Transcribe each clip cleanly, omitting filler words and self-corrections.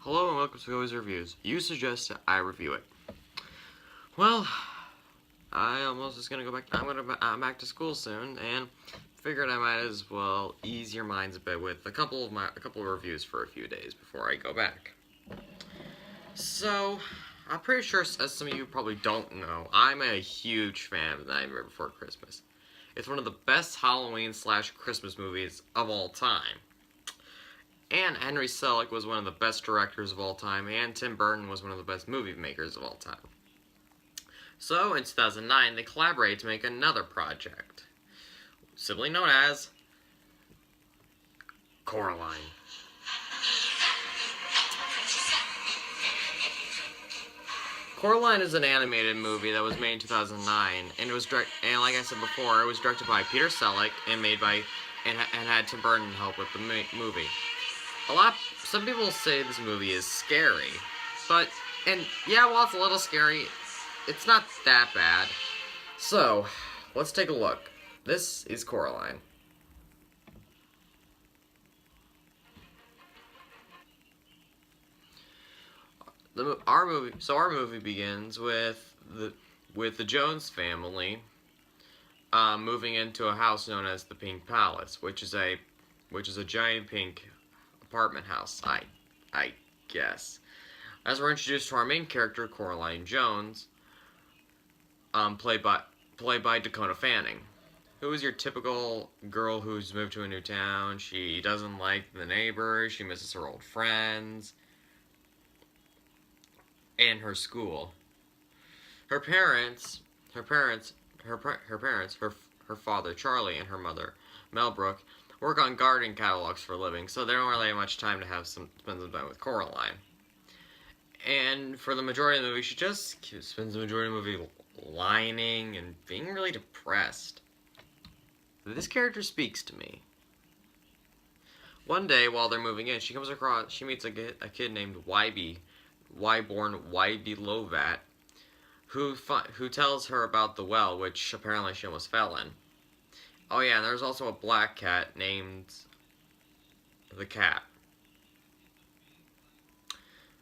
Hello and welcome to Go's Reviews. You suggest I review it. Well, I almost was gonna go back. I'm back to school soon, and figured I might as well ease your minds a bit with a couple of reviews for a few days before I go back. So, I'm pretty sure, as some of you probably don't know, I'm a huge fan of The Nightmare Before Christmas. It's one of the best Halloween/Christmas movies of all time. And Henry Selick was one of the best directors of all time, and Tim Burton was one of the best movie makers of all time. So, in 2009, they collaborated to make another project, simply known as Coraline. Coraline is an animated movie that was made in 2009, and and like I said before, it was directed by Peter Selick and made by and had Tim Burton help with the movie. Some people say this movie is scary, but, and yeah, while it's a little scary, it's not that bad. So, let's take a look. This is Coraline. Our movie begins with the Jones family moving into a house known as the Pink Palace, which is a giant pink apartment house, I guess. As we're introduced to our main character, Coraline Jones, played by Dakota Fanning, who is your typical girl who's moved to a new town. She doesn't like the neighbors, she misses her old friends, and her school. Her father Charlie and her mother Mel Brooke work on gardening catalogs for a living, so they don't really have much time to spend some time with Coraline. And for the majority of the movie, she just spends the majority of the movie whining and being really depressed. This character speaks to me. One day, while they're moving in, she meets a kid named Wyborn Wyby Lovat, who tells her about the well, which apparently she almost fell in. Oh yeah, and there's also a black cat named the Cat.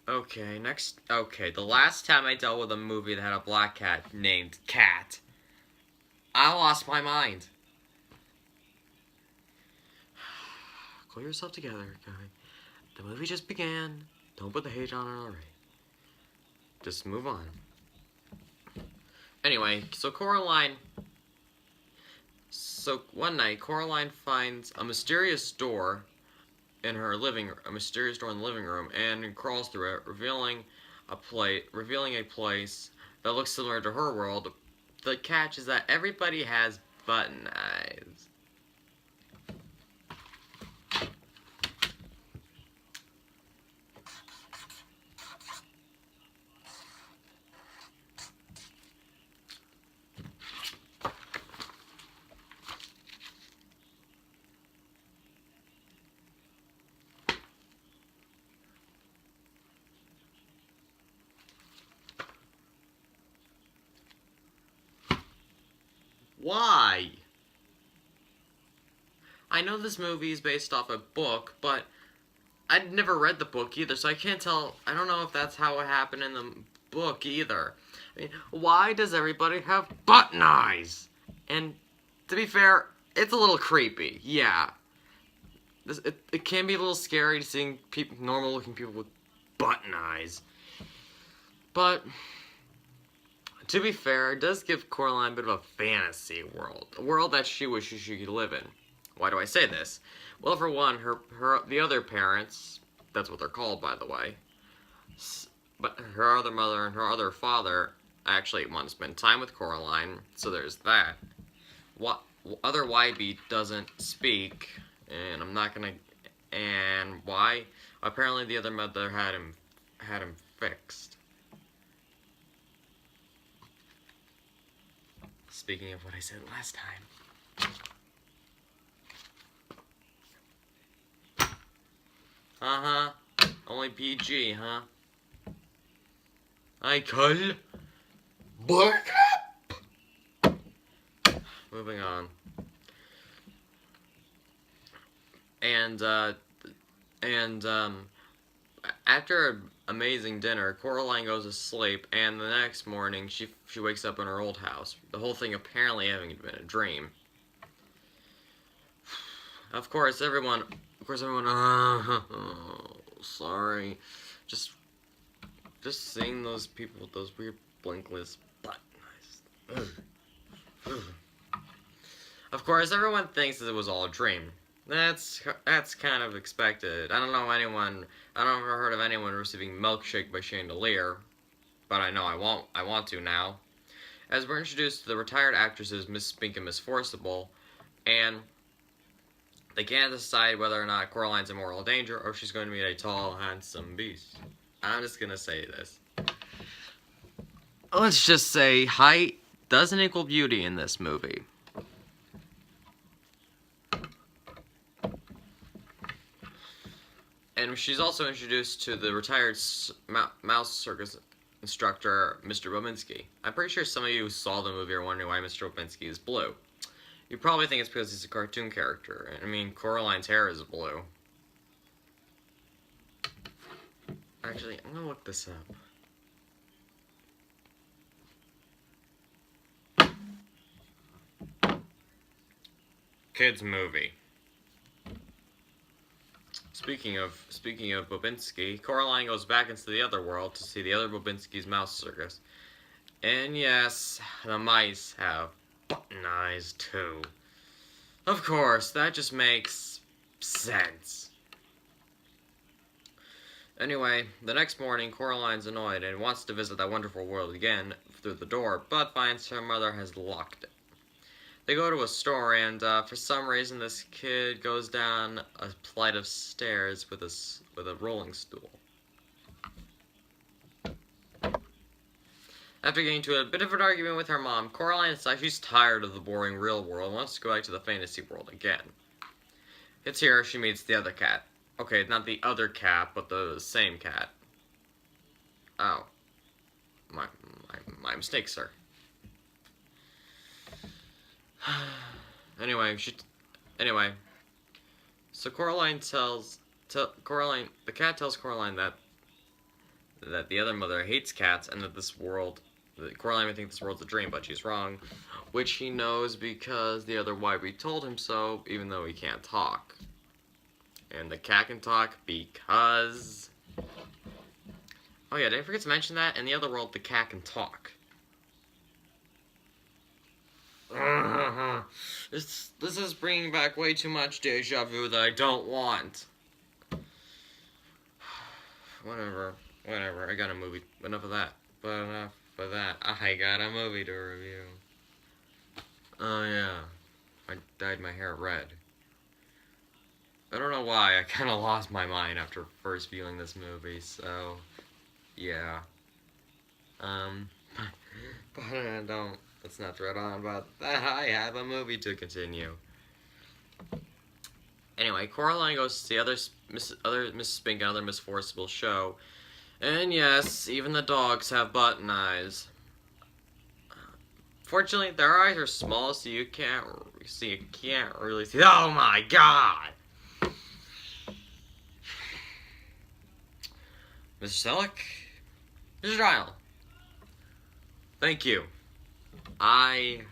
Okay, the last time I dealt with a movie that had a black cat named Cat, I lost my mind. Pull yourself together, guy. The movie just began. Don't put the hate on it already. Just move on. Anyway, so one night, Coraline finds a mysterious door in the living room, and crawls through it, revealing a place that looks similar to her world. The catch is that everybody has button eyes. Why? I know this movie is based off a book, but I'd never read the book either, so I can't tell. I don't know if that's how it happened in the book either. I mean, why does everybody have button eyes? And to be fair, it's a little creepy. Yeah, it can be a little scary seeing normal-looking people with button eyes, but to be fair, it does give Coraline a bit of a fantasy world. A world that she wishes she could live in. Why do I say this? Well, for one, the other parents, that's what they're called, by the way, but her other mother and her other father actually want to spend time with Coraline, so there's that. Other Wyby doesn't speak, and I'm not gonna, and why? Apparently the other mother had him fixed. Speaking of what I said last time. Uh-huh. Only PG, huh? I call back up. Moving on. And After an amazing dinner, Coraline goes to sleep, and the next morning she wakes up in her old house. The whole thing apparently having been a dream. Of course, everyone. Sorry. Just seeing those people with those weird blinkless butt eyes. Of course, everyone thinks that it was all a dream. That's kind of expected. I don't ever heard of anyone receiving Milkshake by Chandelier, but I know I want to now. As we're introduced to the retired actresses Miss Spink and Miss Forcible, and they can't decide whether or not Coraline's in mortal danger or she's going to meet a tall, handsome beast. I'm just gonna say this. Let's just say height doesn't equal beauty in this movie. And she's also introduced to the retired mouse circus instructor, Mr. Bobinski. I'm pretty sure some of you who saw the movie are wondering why Mr. Bobinski is blue. You probably think it's because he's a cartoon character. I mean, Coraline's hair is blue. Actually, I'm gonna look this up. Kids movie. Speaking of Bobinski, Coraline goes back into the other world to see the other Bobinski's mouse circus. And yes, the mice have button eyes too. Of course, that just makes sense. Anyway, the next morning, Coraline's annoyed and wants to visit that wonderful world again through the door, but finds her mother has locked it. They go to a store, and for some reason, this kid goes down a flight of stairs with a rolling stool. After getting into a bit of an argument with her mom, Coraline decides she's tired of the boring real world and wants to go back to the fantasy world again. It's here she meets the other cat. Okay, not the other cat, but the same cat. Oh. My mistake, sir. Anyway, so Coraline the cat tells Coraline that the other mother hates cats and that Coraline may think this world's a dream, but she's wrong, which he knows because the other Wybie told him so, even though he can't talk. And the cat can talk because... Oh yeah, did I forget to mention that? In the other world, the cat can talk. This is bringing back way too much deja vu that I don't want. Whatever, I got a movie. Enough of that. But enough of that. I got a movie to review. Oh yeah, I dyed my hair red. I don't know why, I kind of lost my mind after first viewing this movie, so... Yeah. But let's not thread on about that. I have a movie to continue. Anyway, Coraline goes to the other Miss Spink and other Miss Forcible show. And yes, even the dogs have button eyes. Fortunately, their eyes are small, so you can't really see. Oh my god! Mr. Selleck? Mr. Dial. Thank you. I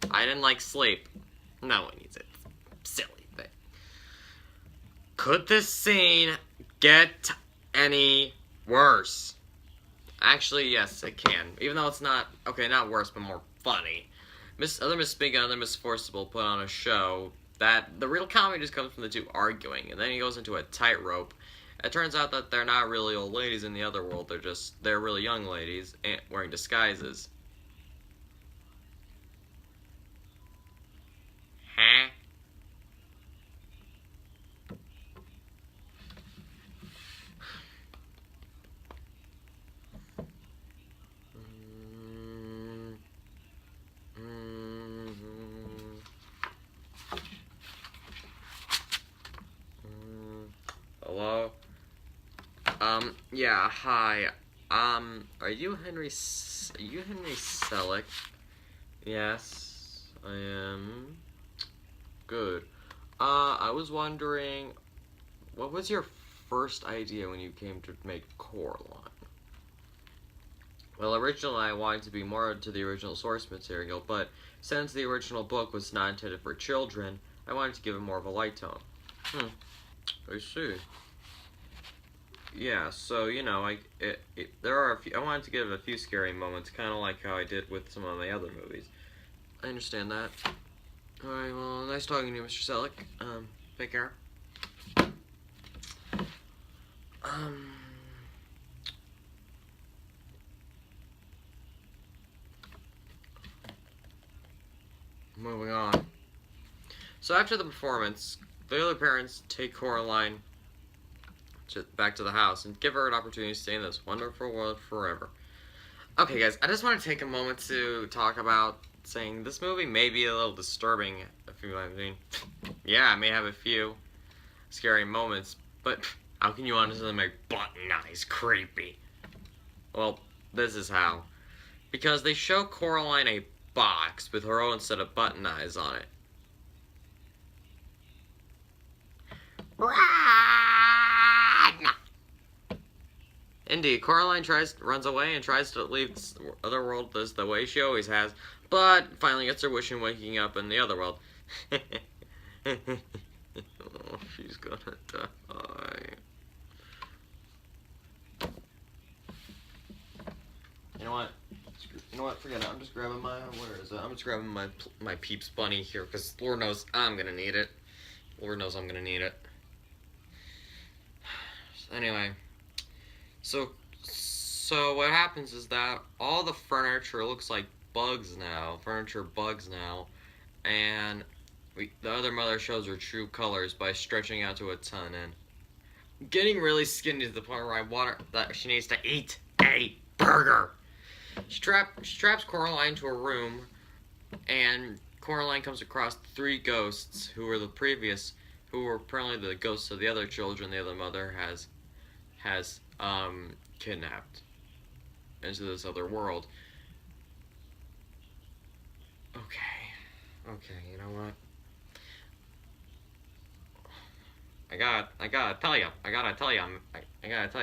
didn't like sleep. No one needs it. Silly thing. Could this scene get any worse? Actually, yes, it can. Even though it's not, okay, not worse, but more funny. Other Miss Spink and other Miss Forcible put on a show that the real comedy just comes from the two arguing, and then he goes into a tightrope. It turns out that they're not really old ladies in the other world. They're really young ladies and wearing disguises. Huh? Hello? Yeah, hi. Are you Henry Selleck? Yes, I am. Good. I was wondering, what was your first idea when you came to make Coraline? Well, originally I wanted to be more to the original source material, but since the original book was not intended for children, I wanted to give it more of a light tone. I see. Yeah, so, you know, there are a few, I wanted to give it a few scary moments, kind of like how I did with some of my other movies. I understand that. Alright, well, nice talking to you, Mr. Selleck. Take care. Moving on. So after the performance, the other parents take Coraline back to the house and give her an opportunity to stay in this wonderful world forever. Okay, guys, I just want to take a moment to talk about saying this movie may be a little disturbing, if you know what I mean. Yeah, it may have a few scary moments, but how can you honestly make button eyes creepy? Well, this is how. Because they show Coraline a box with her own set of button eyes on it. Run! Indeed, Coraline runs away and tries to leave the other world the way she always has, but finally gets her wish in waking up in the other world. Oh, she's gonna die. You know what? Forget it. I'm just grabbing my, where is it? I'm just grabbing my Peeps bunny here, because Lord knows I'm gonna need it. Lord knows I'm gonna need it. Anyway, so what happens is that all the furniture looks like bugs now, and the other mother shows her true colors by stretching out to a ton and getting really skinny to the point where I want her, that she needs to eat a burger. She traps Coraline to a room, and Coraline comes across 3 ghosts who were apparently the ghosts of the other children the other mother has kidnapped into this other world. Okay, you know what? I gotta tell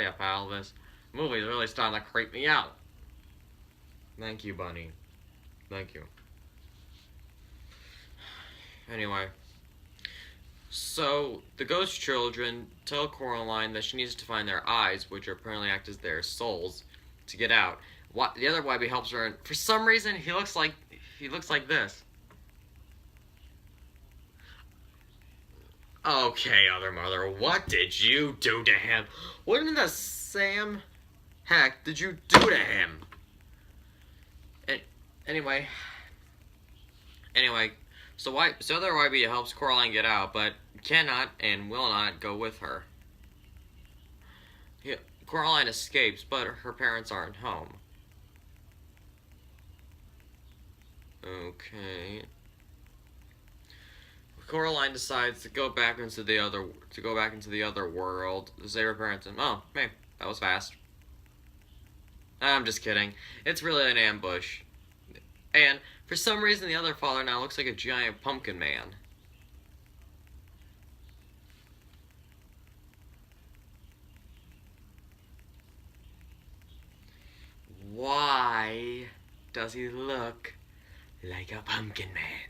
you, pal, this movie's really starting to creep me out. Thank you, Bunny. Thank you. Anyway, so the ghost children tell Coraline that she needs to find their eyes, which apparently act as their souls, to get out. The other Wybie helps her, and for some reason he looks like this. Okay, other mother, what did you do to him? What in the Sam heck did you do to him? Anyway, so other Wybie helps Coraline get out, but cannot and will not go with her. Coraline escapes, but her parents aren't home. Okay. Coraline decides to go back into the other world to save her parents. And oh, man, that was fast. I'm just kidding. It's really an ambush. And for some reason, the other father now looks like a giant pumpkin man. Why does he look like a pumpkin man?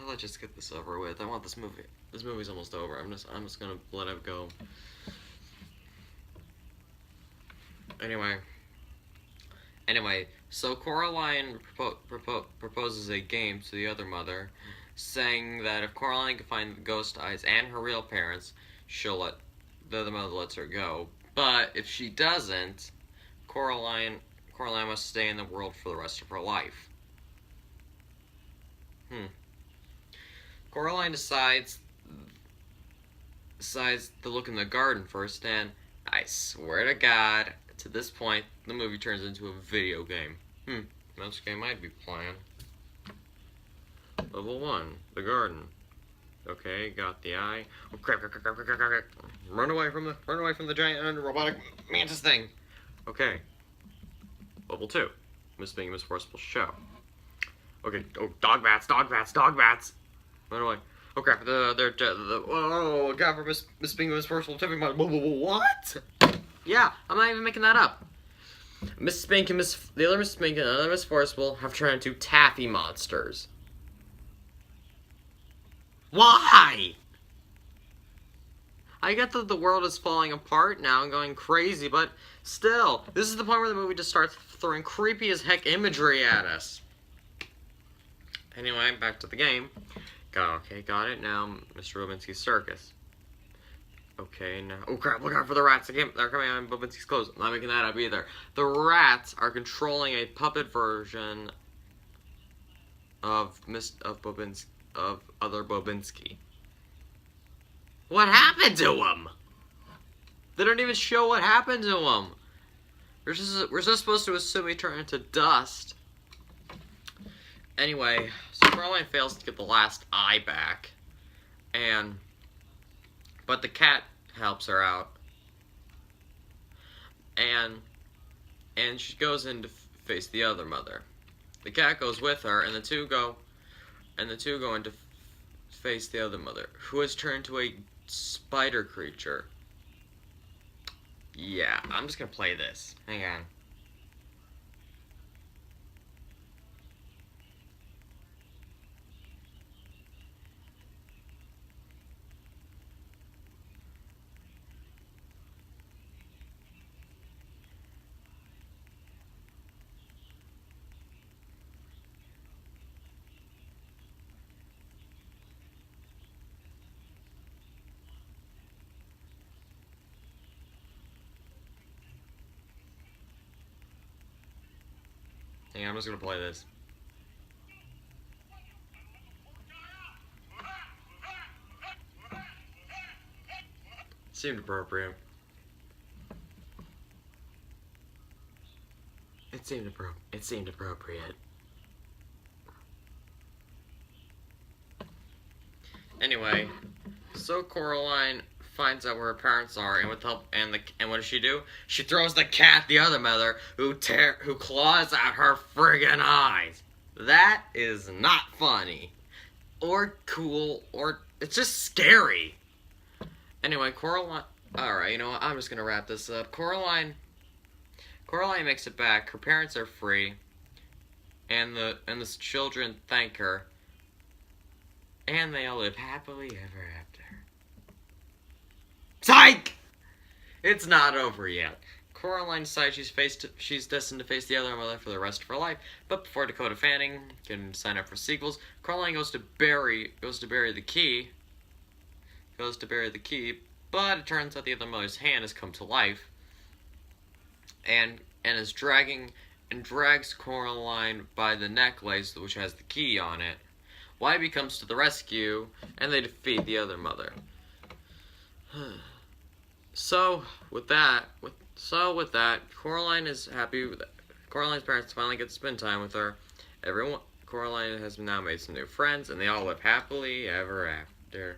Let's just get this over with. I want this movie. This movie's almost over. I'm just gonna let it go. Anyway, so Coraline proposes a game to the other mother, saying that if Coraline can find the ghost eyes and her real parents, the other mother lets her go. But if she doesn't, Coraline must stay in the world for the rest of her life. Coraline decides to look in the garden first, and I swear to God, to this point, the movie turns into a video game. Which game I'd be playing? Level 1, the garden. Okay, got the eye. Oh, crap. Run away from the giant robotic mantis thing. Okay. Level 2, Miss Being Miss Forceful Show. Okay, oh, dog bats. What do I? Oh crap! Oh god, for Miss Bingo's forceful tipping my. What? Yeah, I'm not even making that up. Miss Spink and the other Miss Spink and another Miss Forcible have turned into taffy monsters. Why? I get that the world is falling apart now and going crazy, but still, this is the point where the movie just starts throwing creepy as heck imagery at us. Anyway, back to the game. Okay, got it. Now, Mr. Bobinsky's circus. Okay, now... Oh, crap, look out for the rats. They're coming out in Bobinsky's clothes. I'm not making that up either. The rats are controlling a puppet version of other Bobinsky. What happened to him? They don't even show what happened to him. We're just supposed to assume he turned into dust. Anyway, so Coraline fails to get the last eye back, but the cat helps her out, and she goes in to face the other mother. The cat goes with her, and the two go in to face the other mother, who has turned to a spider creature. Yeah, I'm just gonna play this. Hang on. Hang on, I'm just gonna play this. Seemed appropriate. It seemed appropriate. Anyway, so Coraline finds out where her parents are, and with help, and what does she do? She throws the cat, the other mother, who claws out her friggin' eyes. That is not funny, or cool, or it's just scary. Anyway, Coraline. All right, you know what? I'm just gonna wrap this up. Coraline makes it back. Her parents are free, and the children thank her, and they all live happily ever after. Psych! It's not over yet. Coraline decides she's destined to face the other mother for the rest of her life, but before Dakota Fanning can sign up for sequels, Coraline goes to bury the key. But it turns out the other mother's hand has come to life, and drags Coraline by the necklace, which has the key on it. Wybie comes to the rescue, and they defeat the other mother. So with that, Coraline is happy. Coraline's parents finally get to spend time with her. Coraline has now made some new friends, and they all live happily ever after.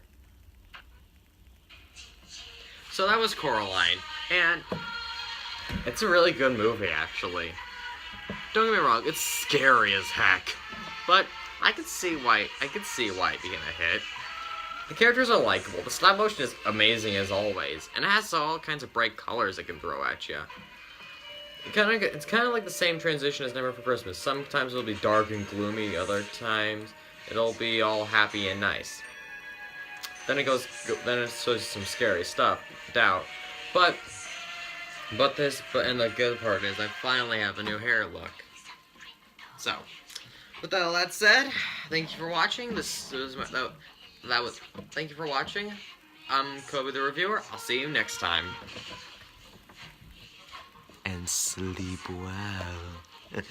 So that was Coraline, and it's a really good movie, actually. Don't get me wrong, it's scary as heck, but I could see why being a hit. The characters are likable. The stop motion is amazing as always, and it has all kinds of bright colors it can throw at you. It's kind of like the same transition as Never for Christmas. Sometimes it'll be dark and gloomy, other times it'll be all happy and nice. Then it shows some scary stuff, doubt. But the good part is I finally have a new hair look. So, with all that said, thank you for watching. Thank you for watching. I'm Kobe the Reviewer. I'll see you next time. And sleep well.